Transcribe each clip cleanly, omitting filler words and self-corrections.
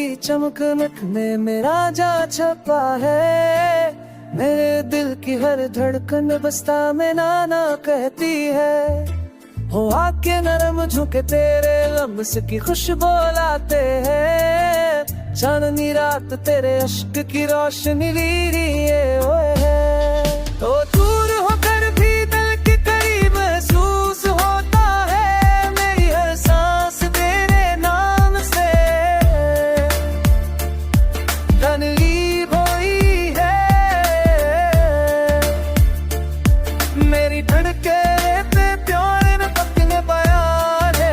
की चमकमक में मेरा जा छपा है। मेरे दिल की हर धड़कन बस्ता में नाना कहती है। हो आके नरम झुके तेरे लम्स की खुशबू लाते हैं। चांदनी रात तेरे अश्क की रोशनी लीरिए ओए है। तो दूर होकर भी दिल के करीब महसूस होता है। मेरी हर सांस तेरे नाम से तनलीब हुई है। मेरी धड़के पे प्यार में पकने बयान है।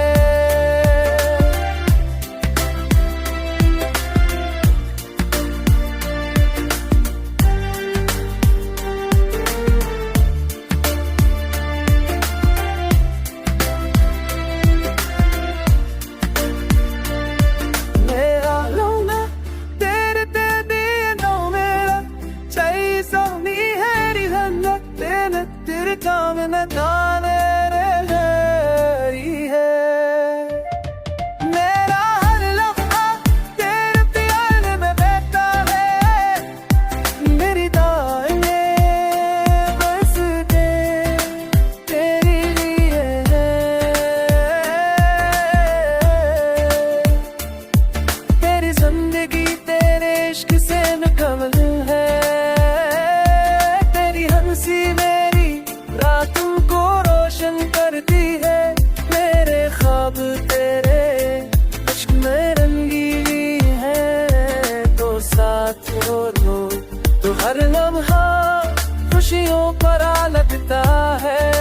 काम न जाने रही है। मेरा हर लम्हा तेरे प्यार में बहता है। मेरी दाएं बस तेरे लिए है। तेरी जिंदगी तेरे इश्क से मुकम्मल है। तेरी हंसी मेरी रातों को रोशन करती है। मेरे ख्वाब तेरे इश्क में रंगीली है। तो साथ हो तो हर लम्हा खुशियों पर लगता है।